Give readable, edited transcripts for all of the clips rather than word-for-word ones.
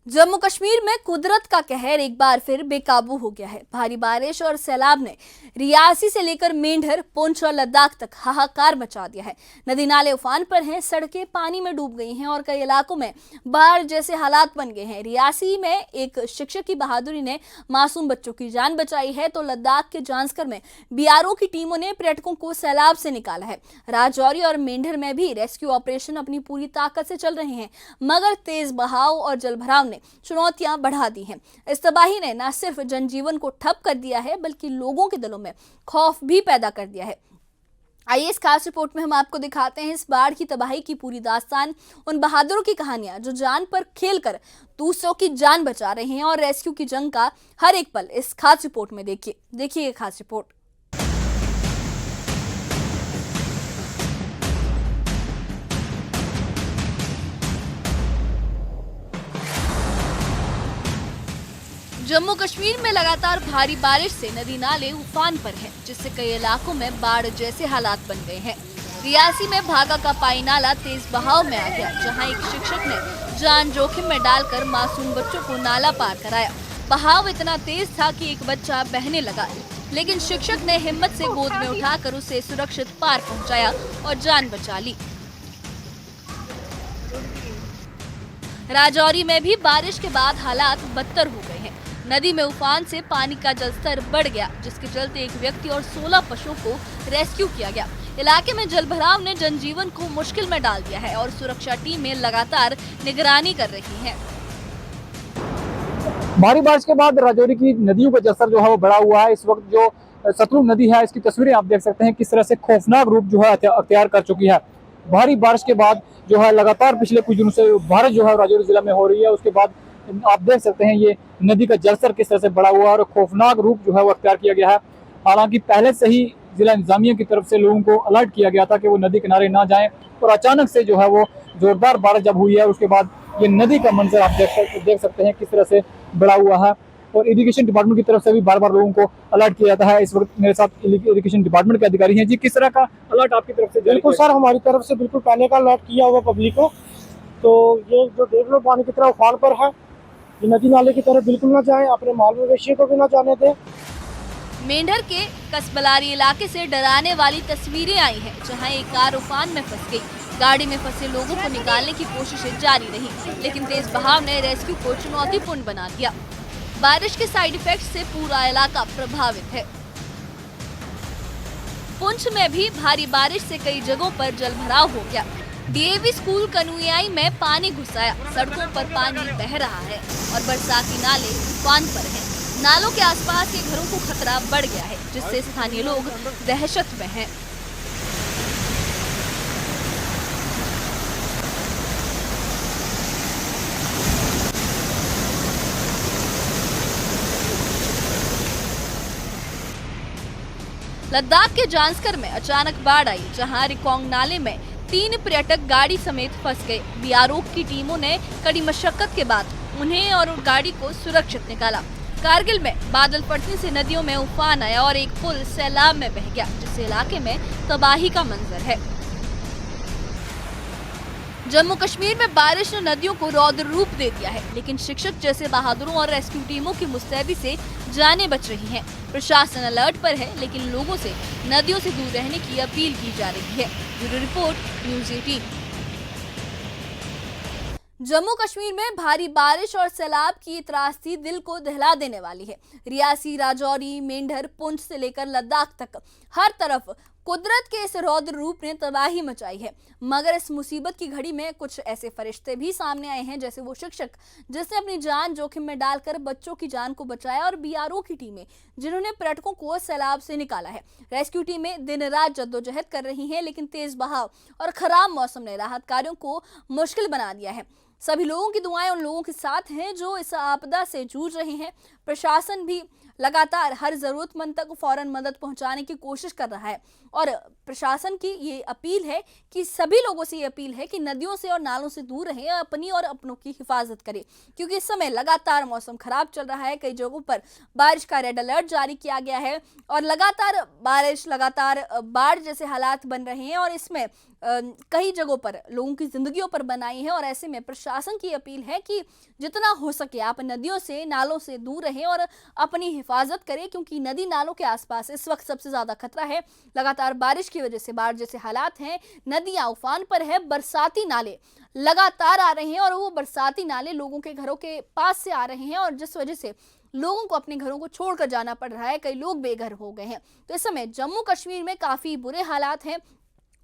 जम्मू कश्मीर में कुदरत का कहर एक बार फिर बेकाबू हो गया है। भारी बारिश और सैलाब ने रियासी से लेकर मेंढर, पुंछ और लद्दाख तक हाहाकार मचा दिया है। नदी नाले उफान पर हैं, सड़कें पानी में डूब गई हैं और कई इलाकों में बाढ़ जैसे हालात बन गए हैं। रियासी में एक शिक्षक की बहादुरी ने मासूम बच्चों की जान बचाई है, तो लद्दाख के जांस्कर में बीआरओ की टीमों ने पर्यटकों को सैलाब से निकाला है। राजौरी और मेंढर में भी रेस्क्यू ऑपरेशन अपनी पूरी ताकत से चल रहे हैं, मगर तेज बहाव और जलभराव ने चुनौतियां बढ़ा दी हैं। इस तबाही ने न सिर्फ जनजीवन को ठप कर दिया है, बल्कि लोगों के दिलों में खौफ भी पैदा कर दिया है। आइए इस खास रिपोर्ट में हम आपको दिखाते हैं इस बाढ़ की तबाही की पूरी दास्तान, उन बहादुरों की कहानियां जो जान पर खेलकर दूसरों की जान बचा रहे हैं, और रेस्क्यू की जंग का हर एक पल इस खास रिपोर्ट में देखिए ये खास रिपोर्ट। जम्मू कश्मीर में लगातार भारी बारिश से नदी नाले उफान पर हैं, जिससे कई इलाकों में बाढ़ जैसे हालात बन गए हैं। रियासी में भागा का पाई नाला तेज बहाव में आ गया, जहां एक शिक्षक ने जान जोखिम में डालकर मासूम बच्चों को नाला पार कराया। बहाव इतना तेज था कि एक बच्चा बहने लगा, लेकिन शिक्षक ने हिम्मत से गोद में उठाकर उसे सुरक्षित पार पहुँचाया और जान बचा ली। राजौरी में भी बारिश के बाद हालात बदतर हो गए हैं। नदी में उफान से पानी का जलस्तर बढ़ गया, जिसके चलते एक व्यक्ति और 16 पशुओं को रेस्क्यू किया गया। इलाके में जलभराव ने जनजीवन को मुश्किल में डाल दिया है और सुरक्षा टीमें लगातार निगरानी कर रही हैं। भारी बारिश के बाद राजौरी की नदियों का जलस्तर जो है वो बढ़ा हुआ है। इस वक्त जो सतलुज नदी है, इसकी तस्वीरें आप देख सकते हैं किस तरह से खौफनाक रूप जो है अख्तियार कर चुकी है। भारी बारिश के बाद जो है लगातार पिछले कुछ दिनों से बारिश जो है राजौरी जिला में हो रही है। उसके बाद आप देख सकते हैं ये नदी का जलस्तर किस तरह से बढ़ा हुआ है और खौफनाक रूप जो है वो अख्तियार किया गया है। हालांकि पहले से ही जिला इंतजामिया की तरफ से लोगों को अलर्ट किया गया था कि वो नदी किनारे ना जाएं, और अचानक से जो है वो जोरदार बारिश जब हुई है उसके बाद ये नदी का मंजर आप देख सकते हैं किस तरह से बढ़ा हुआ है। और इरिगेशन डिपार्टमेंट की तरफ से भी बार बार लोगों को अलर्ट किया जाता है। इस वक्त मेरे साथ इरिगेशन डिपार्टमेंट के अधिकारी हैं। जी, किस तरह का अलर्ट आपकी तरफ से? बिल्कुल सर, हमारी तरफ से बिल्कुल पहले का अलर्ट किया हुआ पब्लिक को। तो ये जो देख लो पानी की तरह उफान पर है, ये नदी नाले की तरफ बिल्कुल ना जाएं, अपने माल मवेशियों को भी ना जाने दें। मेंढर के कसबलारी इलाके से डराने वाली तस्वीरें आई हैं, जहां एक कार उफान में फंस गई। गाड़ी में फंसे लोगों को निकालने की कोशिशें जारी रही, लेकिन तेज बहाव ने रेस्क्यू को चुनौतीपूर्ण बना दिया। बारिश के साइड इफेक्ट से पूरा इलाका प्रभावित है। पुंछ में भी भारी बारिश से कई जगहों पर जलभराव हो गया। डीएवी स्कूल कनुयाई में पानी घुस आया, सड़कों पर पानी बह रहा है और बरसाती नाले उफान पर हैं। नालों के आसपास के घरों को खतरा बढ़ गया है, जिससे स्थानीय लोग दहशत में हैं। लद्दाख के जांस्कर में अचानक बाढ़ आई, जहां रिकोंग नाले में 3 पर्यटक गाड़ी समेत फंस गए। बीआरओ की टीमों ने कड़ी मशक्कत के बाद उन्हें और गाड़ी को सुरक्षित निकाला। कारगिल में बादल फटने से नदियों में उफान आया और एक पुल सैलाब में बह गया, जिससे इलाके में तबाही का मंजर है। जम्मू कश्मीर में बारिश ने नदियों को रौद्र रूप दे दिया है, लेकिन शिक्षक जैसे बहादुरों और रेस्क्यू टीमों की मुस्तैदी से जानें बच रही हैं। प्रशासन अलर्ट पर है, लेकिन लोगों से नदियों से दूर रहने की अपील की जा रही है। Bureau report, news 18। Jammu Kashmir में भारी बारिश और सैलाब की त्रासदी दिल को दहला देने वाली है। रियासी, राजौरी, मेंढर, पुंछ से लेकर लद्दाख तक हर तरफ कुदरत के इस रौद्र रूप ने तबाही मचाई है। मगर इस मुसीबत की घड़ी में कुछ ऐसे फरिश्ते भी सामने आए हैं, जैसे वो शिक्षक जिसने अपनी जान जोखिम में डालकर बच्चों की जान को बचाया, और बीआरओ की टीमें जिन्होंने पर्यटकों को सैलाब से निकाला है। रेस्क्यू टीमें दिन रात जद्दोजहद कर रही हैं, लेकिन तेज बहाव और खराब मौसम ने राहत कार्यों को मुश्किल बना दिया है। सभी लोगों की दुआएं उन लोगों के साथ हैं जो इस आपदा से जूझ रहे हैं। प्रशासन भी लगातार हर जरूरतमंद तक फौरन मदद पहुंचाने की कोशिश कर रहा है, और प्रशासन की ये अपील है कि सभी लोगों से ये अपील है कि नदियों से और नालों से दूर रहें, अपनी और अपनों की हिफाजत करें, क्योंकि इस समय लगातार मौसम खराब चल रहा है। कई जगहों पर बारिश का रेड अलर्ट जारी किया गया है और लगातार बाढ़ जैसे हालात बन रहे हैं, और इसमें कई जगहों पर लोगों की जिंदगियों पर बनाई है। और ऐसे में प्रशासन प्रशासन की अपील है कि जितना हो सके आप नदियों से, नालों से दूर रहें और अपनी हिफाजत करें, क्योंकि नदी नालों के आसपास इस वक्त सबसे ज़्यादा खतरा है। लगातार बारिश की वजह से बाढ़ जैसे हालात हैं, नदियाँ उफान पर है, बरसाती नाले लगातार आ रहे हैं और वो बरसाती नाले लोगों के घरों के पास से आ रहे हैं और जिस वजह से लोगों को अपने घरों को छोड़कर जाना पड़ रहा है। कई लोग बेघर हो गए हैं। तो इस समय जम्मू कश्मीर में काफ़ी बुरे हालात हैं।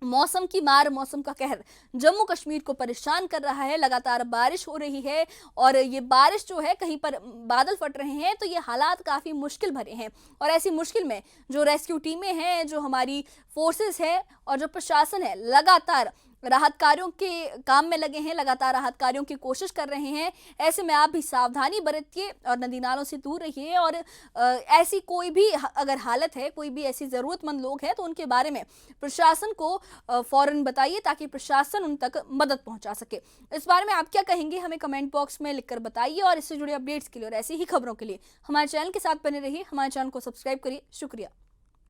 मौसम की मार, मौसम का कहर जम्मू कश्मीर को परेशान कर रहा है। लगातार बारिश हो रही है और ये बारिश जो है, कहीं पर बादल फट रहे हैं, तो ये हालात काफ़ी मुश्किल भरे हैं। और ऐसी मुश्किल में जो रेस्क्यू टीमें हैं, जो हमारी फोर्सेस है और जो प्रशासन है, लगातार राहत कार्यों के काम में लगे हैं, लगातार राहत कार्यों की कोशिश कर रहे हैं। ऐसे में आप भी सावधानी बरतिए और नदी नालों से दूर रहिए और ऐसी कोई भी अगर हालत है, कोई भी ऐसी ज़रूरतमंद लोग हैं, तो उनके बारे में प्रशासन को फ़ौरन बताइए ताकि प्रशासन उन तक मदद पहुंचा सके। इस बारे में आप क्या कहेंगे, हमें कमेंट बॉक्स में लिखकर बताइए और इससे जुड़े अपडेट्स के लिए और ऐसी ही खबरों के लिए हमारे चैनल के साथ बने रहिए। हमारे चैनल को सब्सक्राइब करिए। शुक्रिया।